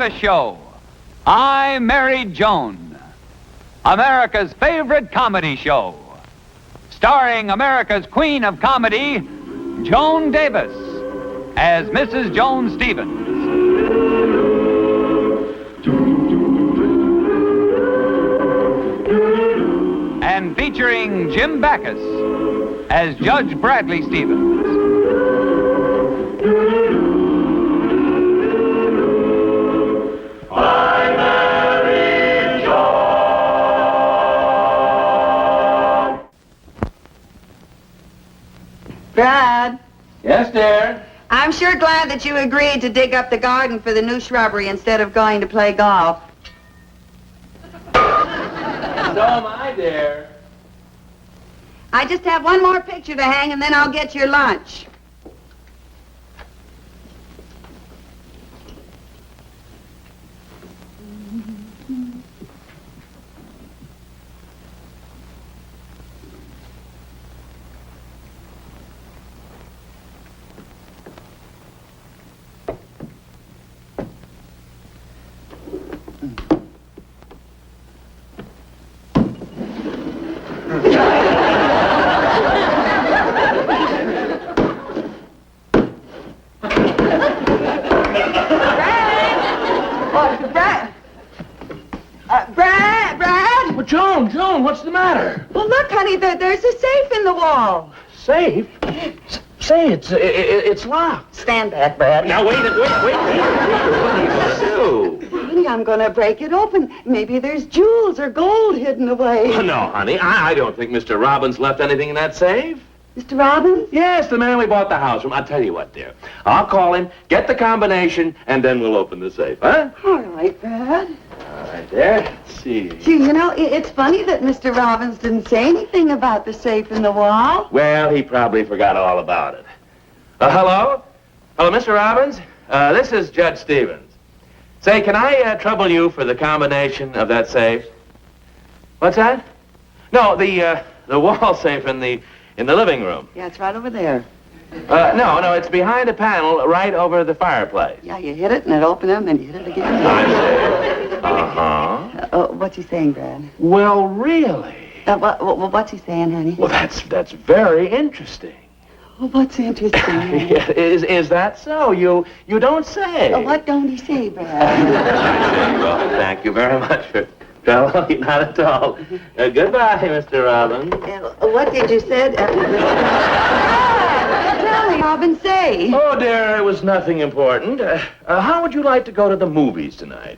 the show. I'm Married Joan, America's favorite comedy show, starring America's queen of comedy, Joan Davis, as Mrs. Joan Stevens. And featuring Jim Backus as Judge Bradley Stevens. My Married Joan. Brad. Yes, dear? I'm sure glad that you agreed to dig up the garden for the new shrubbery instead of going to play golf. So am I, dear. I just have one more picture to hang and then I'll get your lunch. Joan, what's the matter? Well, look, honey, there's a safe in the wall. Safe? Say, it's locked. Stand back, Brad. Now, wait. What are you going to do? Honey, I'm going to break it open. Maybe there's jewels or gold hidden away. Oh, no, honey, I don't think Mr. Robbins left anything in that safe. Mr. Robbins? Yes, the man we bought the house from. I'll tell you what, dear. I'll call him, get the combination, and then we'll open the safe, huh? All right, Brad. All right, there. Let's see. Gee, you know, it's funny that Mr. Robbins didn't say anything about the safe in the wall. Well, he probably forgot all about it. Hello? Hello, Mr. Robbins? This is Judge Stevens. Say, can I trouble you for the combination of that safe? What's that? No, the wall safe in the living room. Yeah, it's right over there. No, it's behind a panel right over the fireplace. Yeah, you hit it and it opened them and you hit it again. I see. Uh-huh. What's he saying, Brad? Well, really? What's he saying, honey? Well, that's very interesting. Well, what's interesting? Yeah, is that so? You don't say. What don't he say, Brad? I see. Well, thank you very much for... No, not at all. Goodbye, Mr. Robbins. What did you say? Tell me, Robbins, say. Oh, dear, it was nothing important. How would you like to go to the movies tonight?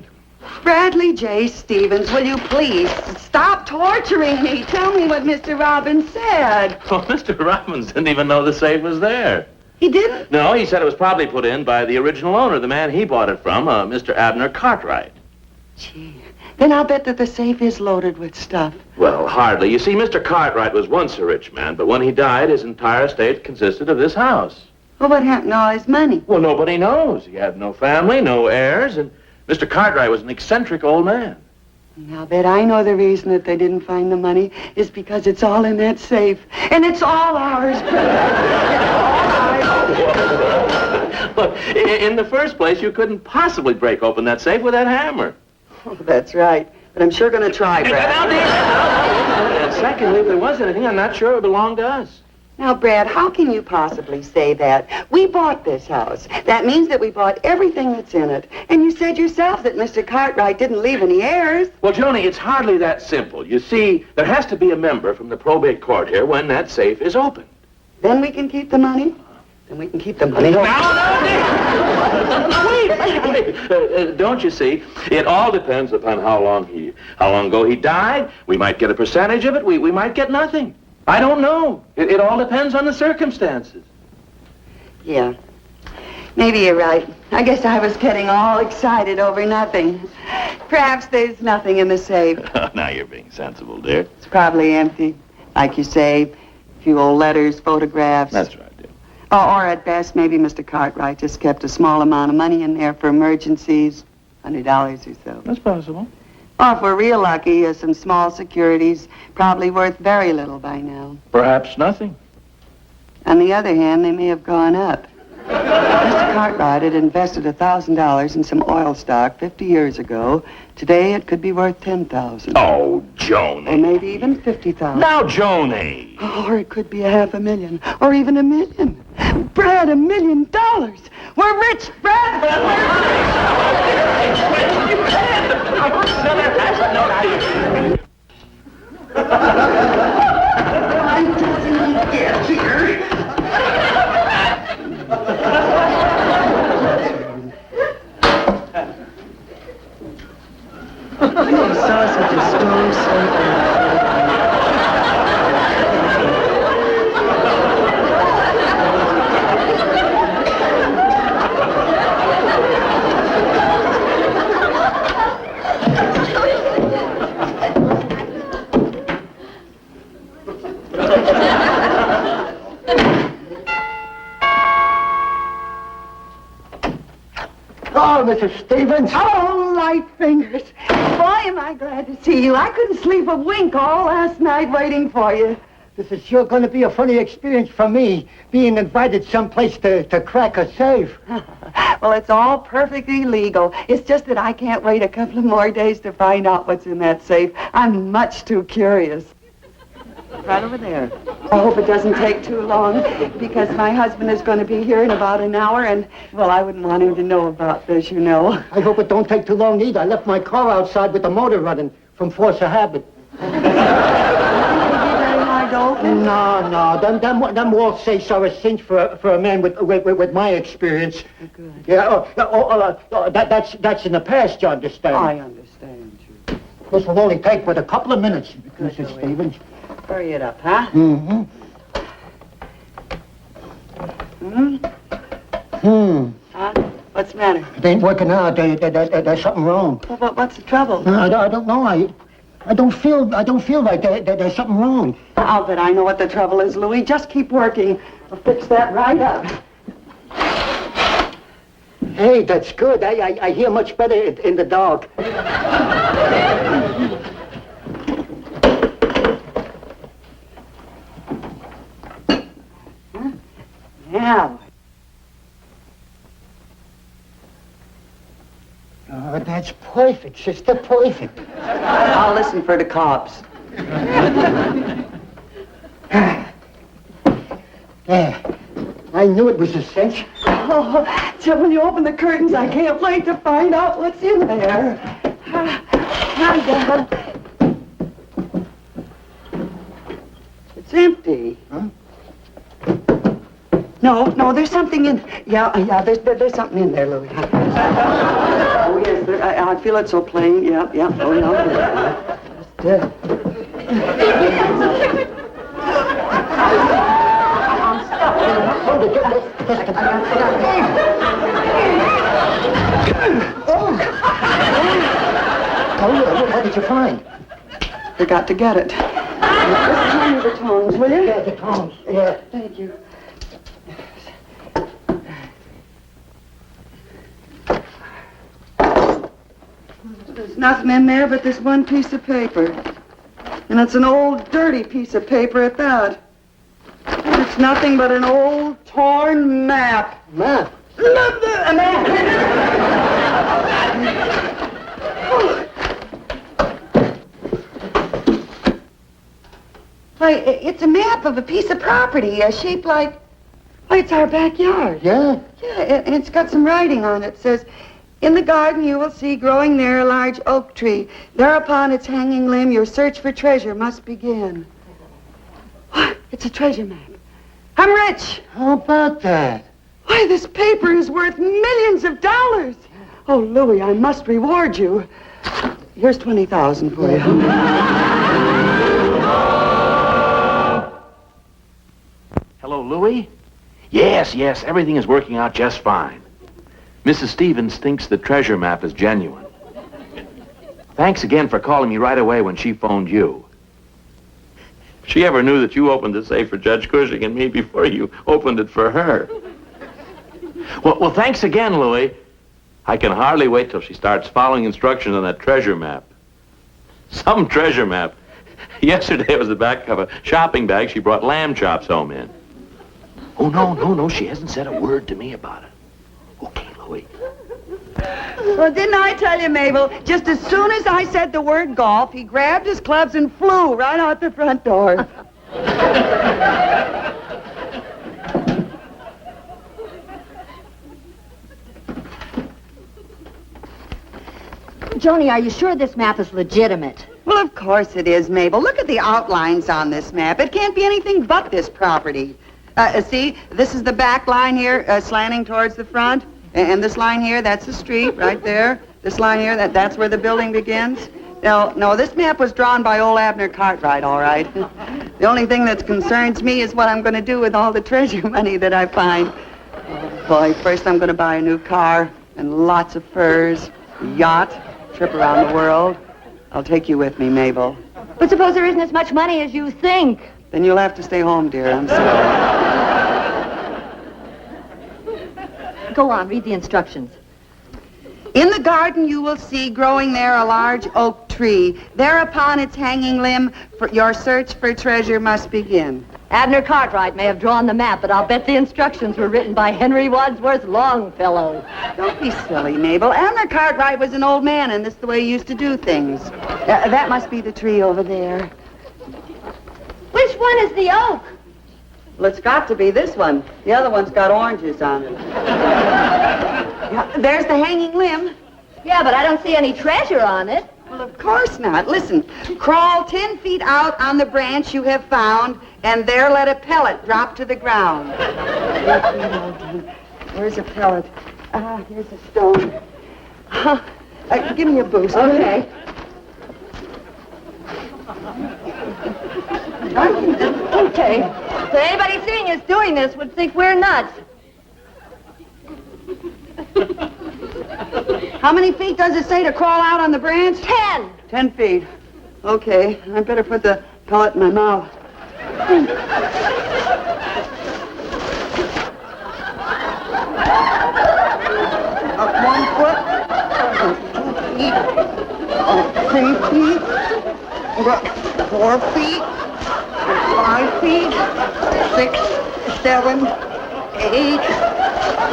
Bradley J. Stevens, will you please stop torturing me? Tell me what Mr. Robbins said. Well, Mr. Robbins didn't even know the safe was there. He didn't? No, he said it was probably put in by the original owner, the man he bought it from, Mr. Abner Cartwright. Gee, then I'll bet that the safe is loaded with stuff. Well, hardly. You see, Mr. Cartwright was once a rich man, but when he died, his entire estate consisted of this house. Well, what happened to all his money? Well, nobody knows. He had no family, no heirs, and Mr. Cartwright was an eccentric old man. I'll bet I know the reason that they didn't find the money is because it's all in that safe. And it's all ours, Brad. Look, in the first place, you couldn't possibly break open that safe with that hammer. Oh, that's right. But I'm sure going to try, Brad. And secondly, if there was anything, I'm not sure it belonged to us. Now, Brad, how can you possibly say that? We bought this house. That means that we bought everything that's in it. And you said yourself that Mr. Cartwright didn't leave any heirs. Well, Joni, it's hardly that simple. You see, there has to be a member from the probate court here when that safe is opened. Then we can keep the money? Then we can keep the money. No, wait. Don't you see? It all depends upon how long ago he died. We might get a percentage of it. We might get nothing. I don't know. It all depends on the circumstances. Yeah. Maybe you're right. I guess I was getting all excited over nothing. Perhaps there's nothing in the safe. Now you're being sensible, dear. It's probably empty. Like you say, a few old letters, photographs. That's right, dear. Or at best, maybe Mr. Cartwright just kept a small amount of money in there for emergencies, $100 or so. That's possible. Or if we're real lucky, some small securities, probably worth very little by now. Perhaps nothing. On the other hand, they may have gone up. Mr. Cartwright had invested $1,000 in some oil stock 50 years ago. Today, it could be worth $10,000. Oh, Joan. Or maybe even $50,000. Now, Joni. Or it could be $500,000. Or even $1 million. Brad, $1 million. We're rich, Brad. I doesn't get here. I saw such a storm so Oh, Mrs. Stevens. Oh, light fingers. Boy, am I glad to see you. I couldn't sleep a wink all last night waiting for you. This is sure going to be a funny experience for me, being invited someplace to crack a safe. Well, it's all perfectly legal. It's just that I can't wait a couple of more days to find out what's in that safe. I'm much too curious. Right over there. I hope it doesn't take too long, because my husband is going to be here in about an hour, and, well, I wouldn't want him to know about this, you know. I hope it don't take too long either. I left my car outside with the motor running from force of habit. No. Them wall safes are a cinch for a man with my experience. Good. Yeah. That's in the past, you understand. I understand you. This will only take but a couple of minutes, Mrs. Stevens. Hurry it up, huh? Mm-hmm. Huh? What's the matter? It ain't working out. There's something wrong. Well, what's the trouble? I don't know. I don't feel like there's something wrong. I'll bet I know what the trouble is, Louis. Just keep working. I'll fix that right up. Hey, that's good. I hear much better in the dark. Now. Oh, that's perfect, sister, perfect. I'll listen for the cops. There. I knew it was a cinch. Oh, so when you open the curtains, I can't wait to find out what's in there. It's empty. Huh? No, there's something in... Yeah, there's something in there, Louis. Oh, yes, I feel it so plain. Yeah, oh, yeah. Just, What did you find? Forgot to get it. Just hand me the tongs, will you? Yeah, the tongs. Yeah. Thank you. There's nothing in there but this one piece of paper. And it's an old, dirty piece of paper at that. It's nothing but an old, torn map. Map? A map! Why, it's a map of a piece of property, shaped like... Why, it's our backyard. Yeah? Yeah, and it's got some writing on it. It says, "In the garden you will see growing there a large oak tree. There upon its hanging limb your search for treasure must begin." What? It's a treasure map. I'm rich. How about that? Why, this paper is worth millions of dollars. Oh, Louis, I must reward you. Here's $20,000 for you. Hello, Louis? Yes, everything is working out just fine. Mrs. Stevens thinks the treasure map is genuine. Thanks again for calling me right away when she phoned you. If she ever knew that you opened the safe for Judge Cushing and me before you opened it for her. Well, thanks again, Louis. I can hardly wait till she starts following instructions on that treasure map. Some treasure map. Yesterday it was the back of a shopping bag she brought lamb chops home in. Oh, no, she hasn't said a word to me about it. Well, didn't I tell you, Mabel? Just as soon as I said the word golf, he grabbed his clubs and flew right out the front door. Joni, are you sure this map is legitimate? Well, of course it is, Mabel. Look at the outlines on this map. It can't be anything but this property. See, this is the back line here, slanting towards the front. And this line here, that's the street right there. This line here, that's where the building begins. No, this map was drawn by old Abner Cartwright, all right. The only thing that concerns me is what I'm going to do with all the treasure money that I find. Oh, boy, first I'm going to buy a new car and lots of furs, a yacht, trip around the world. I'll take you with me, Mabel. But suppose there isn't as much money as you think. Then you'll have to stay home, dear. I'm sorry. Go on, read the instructions. In the garden you will see growing there a large oak tree. There upon its hanging limb, your search for treasure must begin. Abner Cartwright may have drawn the map, but I'll bet the instructions were written by Henry Wadsworth Longfellow. Don't be silly, Mabel. Abner Cartwright was an old man, and this is the way he used to do things. That must be the tree over there. Which one is the oak? Well, it's got to be this one. The other one's got oranges on it. Yeah, there's the hanging limb. Yeah, but I don't see any treasure on it. Well, of course not. Listen, crawl 10 feet out on the branch you have found, and there let a pellet drop to the ground. Where's a pellet? Here's a stone. Give me a boost. Okay. Okay. So anybody seeing us doing this would think we're nuts. How many feet does it say to crawl out on the branch? 10. 10 feet. Okay, I better put the pellet in my mouth. Up 1 foot. 2 feet. 3 feet. 4 feet. 5 feet. 6, 7, 8,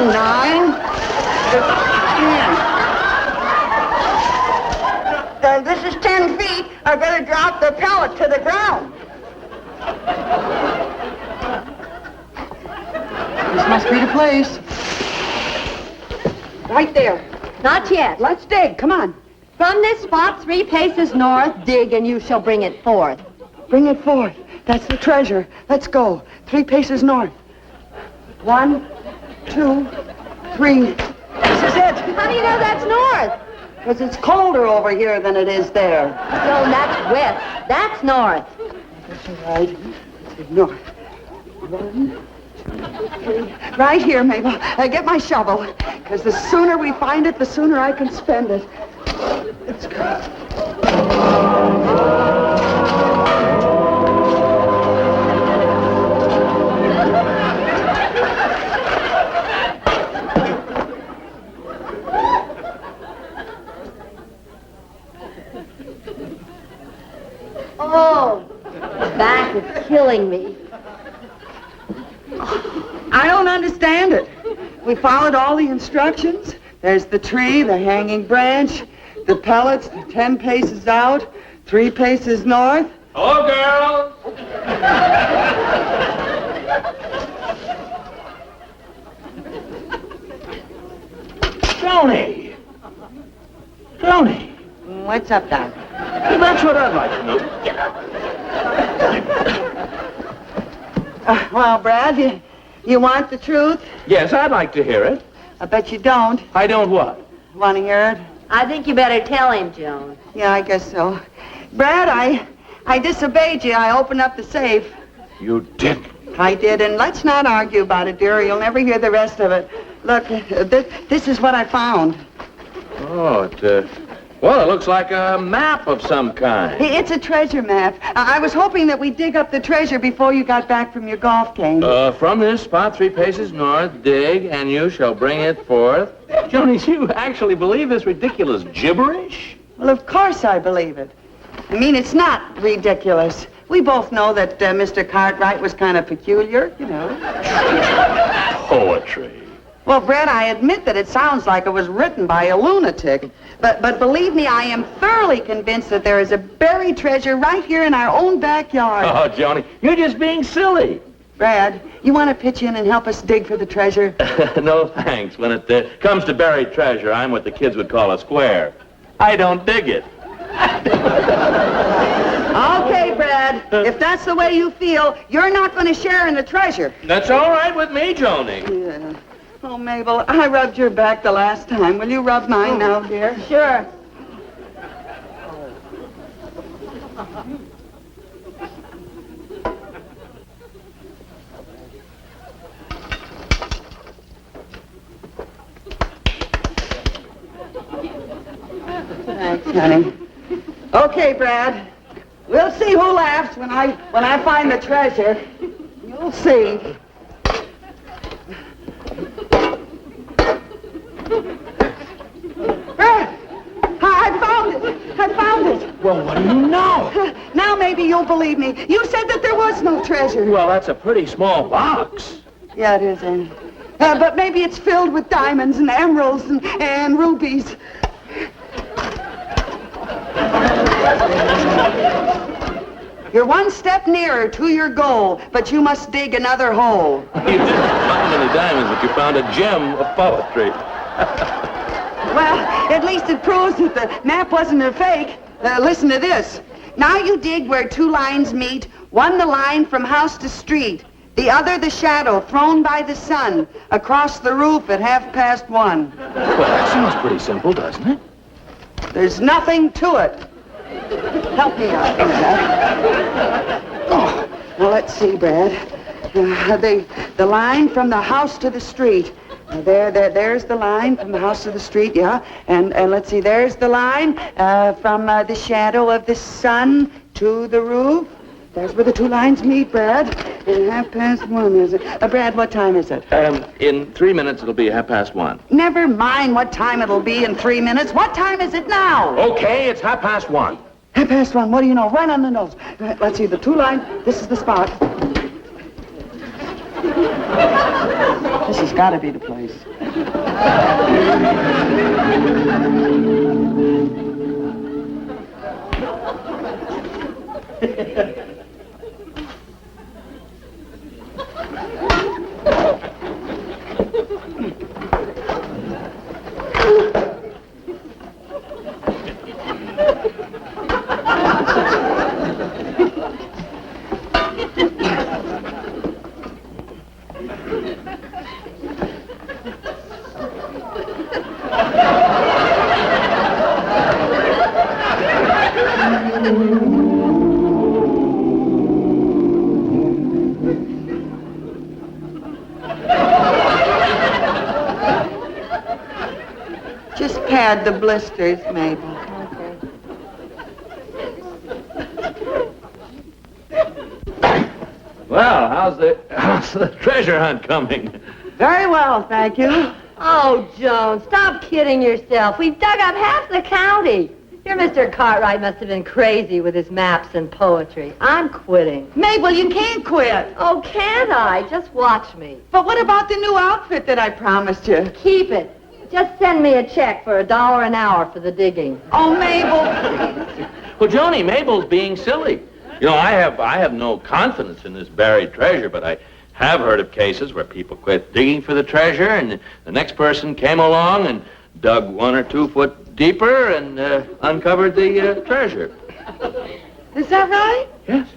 9, 10. This is 10 feet. I better drop the pellet to the ground. This must be the place. Right there. Not yet. Let's dig. Come on. From this spot, 3 paces north, dig, and you shall bring it forth. Bring it forth. That's the treasure. Let's go. 3 paces north. 1, 2, 3. This is it. How do you know that's north? Because it's colder over here than it is there. No, that's west. That's north. That's all right. North. 1, 2, 3. Right here, Mabel. Get my shovel. Because the sooner we find it, the sooner I can spend it. Let's go. Oh, back is killing me. I don't understand it. We followed all the instructions. There's the tree, the hanging branch, the pellets, 10 paces out, 3 paces north. Hello, girls. Joni. Joni. What's up, Doc? That's what I'd like to know. Get up. Well, Brad, you want the truth? Yes, I'd like to hear it. I bet you don't. I don't what? Want to hear it? I think you better tell him, Joan. Yeah, I guess so. Brad, I disobeyed you. I opened up the safe. You didn't. I did, and let's not argue about it, dear. You'll never hear the rest of it. Look, this is what I found. Oh, well, it looks like a map of some kind. It's a treasure map. I was hoping that we'd dig up the treasure before you got back from your golf game. From this spot, 3 paces north, dig, and you shall bring it forth. Joni, you actually believe this ridiculous gibberish? Well, of course I believe it. I mean, it's not ridiculous. We both know that Mr. Cartwright was kind of peculiar, you know. Poetry. Well, Brad, I admit that it sounds like it was written by a lunatic. But believe me, I am thoroughly convinced that there is a buried treasure right here in our own backyard. Oh, Joni, you're just being silly. Brad, you want to pitch in and help us dig for the treasure? No, thanks. When it comes to buried treasure, I'm what the kids would call a square. I don't dig it. Okay, Brad. If that's the way you feel, you're not going to share in the treasure. That's all right with me, Joni. Yeah. Oh, Mabel, I rubbed your back the last time. Will you rub mine now, dear? Sure. Thanks, honey. Okay, Brad. We'll see who laughs when I find the treasure. You'll see. Brad! I found it! Well, what do you know? Now maybe you'll believe me. You said that there was no treasure. Well, that's a pretty small box. Yeah, it is, Annie. But maybe it's filled with diamonds and emeralds and rubies. You're one step nearer to your goal, but you must dig another hole. You didn't find any diamonds, but you found a gem of poetry. Well, at least it proves that the map wasn't a fake. Listen to this. Now you dig where two lines meet, one the line from house to street, the other the shadow thrown by the sun across the roof at 1:30. Well, that seems pretty simple, doesn't it? There's nothing to it. Help me out here, Brad. Oh, well, let's see, Brad. The line from the house to the street. There's the line from the house to the street, yeah. And let's see, there's the line from the shadow of the sun to the roof. There's where the two lines meet, Brad. And 1:30, is it? Brad, what time is it? In 3 minutes, it'll be 1:30. Never mind what time it'll be in 3 minutes. What time is it now? Okay, it's 1:30. 1:30, what do you know? Right on the nose. Let's see, the two lines. This is the spot. This has got to be the place. Just pad the blisters, Mabel. Well, how's the treasure hunt coming? Very well, thank you. Oh, Joan, stop kidding yourself. We've dug up half the county. Your Mr. Cartwright must have been crazy with his maps and poetry. I'm quitting. Mabel, you can't quit. Oh, can't I? Just watch me. But what about the new outfit that I promised you? Keep it. Just send me a check for $1 an hour for the digging. Oh, Mabel. Well, Joni, Mabel's being silly. You know, I have no confidence in this buried treasure, but I have heard of cases where people quit digging for the treasure, and the next person came along and dug 1 or 2 foot deeper and uncovered the treasure. Is that right? Yes.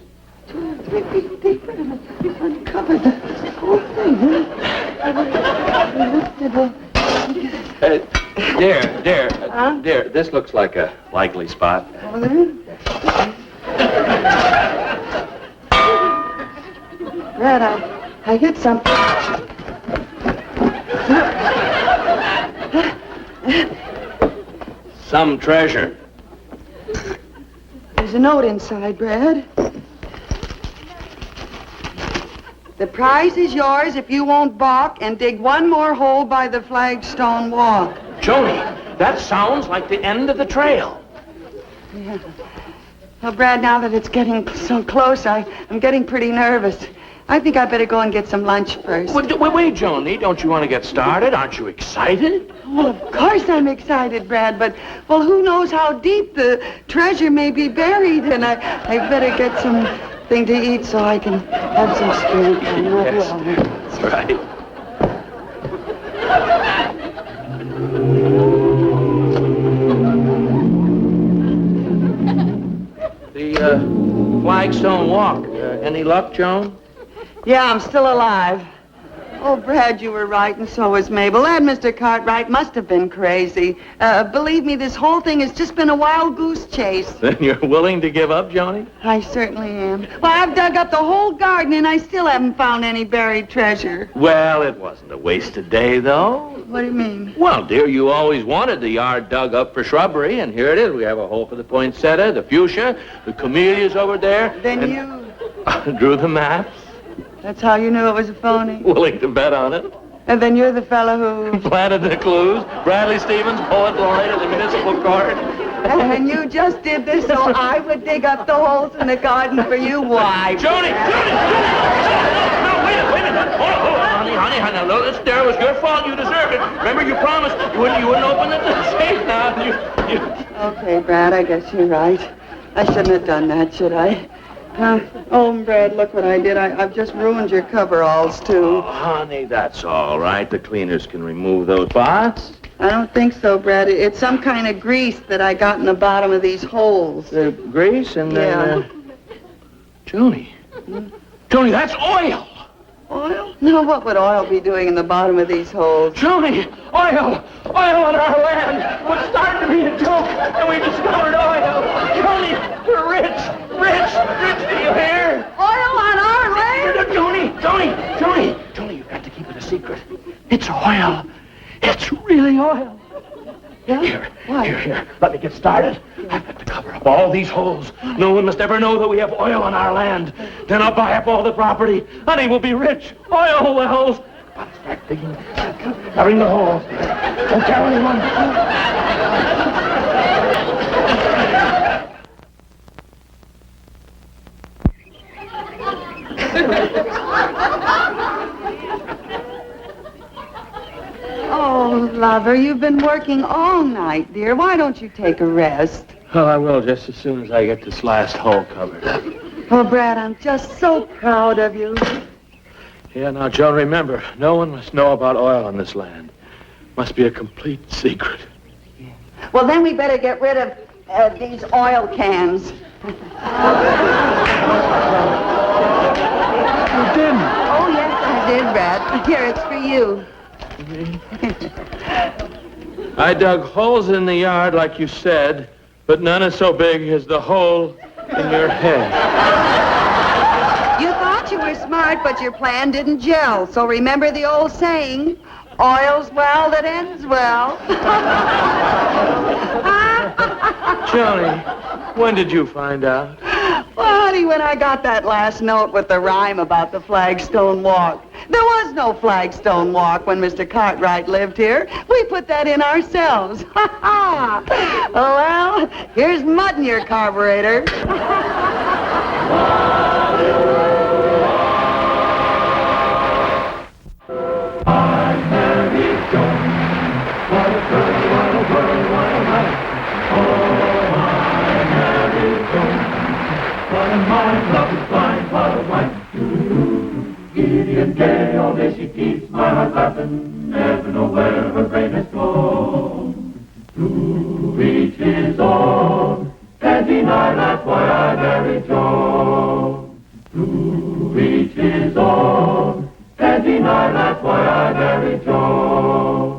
2 or 3 feet deeper and uncovered the whole thing. Dear, this looks like a likely spot. Over there? Brad, I hit something. Some treasure. There's a note inside, Brad. The prize is yours if you won't balk and dig 1 more hole by the flagstone walk. Joni, that sounds like the end of the trail. Yeah. Well, Brad, now that it's getting so close, I'm getting pretty nervous. I think I better go and get some lunch first. Wait, Joni, don't you want to get started? Aren't you excited? Well, of course I'm excited, Brad, but, well, who knows how deep the treasure may be buried, and I better get something to eat so I can have some strength. I'm not well. That's right. The Flagstone Walk, any luck, Joan? Yeah, I'm still alive. Oh, Brad, you were right, and so was Mabel. That Mr. Cartwright must have been crazy. Believe me, this whole thing has just been a wild goose chase. Then you're willing to give up, Joni? I certainly am. Well, I've dug up the whole garden, and I still haven't found any buried treasure. Well, it wasn't a wasted day, though. What do you mean? Well, dear, you always wanted the yard dug up for shrubbery, and here it is. We have a hole for the poinsettia, the fuchsia, the camellias over there. Then you... drew the maps. That's how you knew it was a phony? Willing to bet on it. And then you're the fellow who... Planted the clues. Bradley Stevens, poet laureate of the municipal court. And you just did this so I would dig up the holes in the garden for you? Why? Joni! No, wait a minute. Hold on, honey. No, this there was your fault. You deserved it. Remember, you promised you wouldn't open the safe now. Okay, Brad, I guess you're right. I shouldn't have done that, should I? Oh, Brad, look what I did. I've just ruined your coveralls, too. Oh, honey, that's all right. The cleaners can remove those spots. I don't think so, Brad. It's some kind of grease that I got in the bottom of these holes. The grease and then... Yeah. Joni. Joni, that's oil. Oil? No, what would oil be doing in the bottom of these holes? Joni, oil on our land. What started to be a joke, and we discovered oil. Joni, we're rich, do you hear? Oil on our land? Joni, you've got to keep it a secret. It's oil. It's really oil. Yeah? Here. Let me get started. I've got to cover up all these holes. No one must ever know that we have oil on our land. Then I'll buy up all the property. Honey, we'll be rich. Oil wells. Gotta start digging, covering the holes. Don't tell anyone. Oh, lover, you've been working all night, dear. Why don't you take a rest? Oh, I will just as soon as I get this last hole covered up. Oh, Brad, I'm just so proud of you. Yeah, now, Joan, remember, no one must know about oil on this land. Must be a complete secret. Well, then we better get rid of these oil cans. You didn't. Oh, yes, I did, Brad. Here, it's for you. I dug holes in the yard, like you said, but none is so big as the hole in your head. You thought you were smart, but your plan didn't gel. So remember the old saying, oil's well that ends well. Joni, when did you find out? Well, honey, when I got that last note with the rhyme about the Flagstone Walk. There was no Flagstone Walk when Mr. Cartwright lived here. We put that in ourselves. Ha ha! Well, here's mud in your carburetor. I'm Married Joan. What a girl, what a world, what a life. Oh, I'm Married Joan. What a mind, love is blind, what a wife. Giddy and gay, all day she keeps my heart laughing. Never know where her brain has gone. To each his own. Can't deny that's why I married Joan. To each his own. Can't deny that's why I married Joan.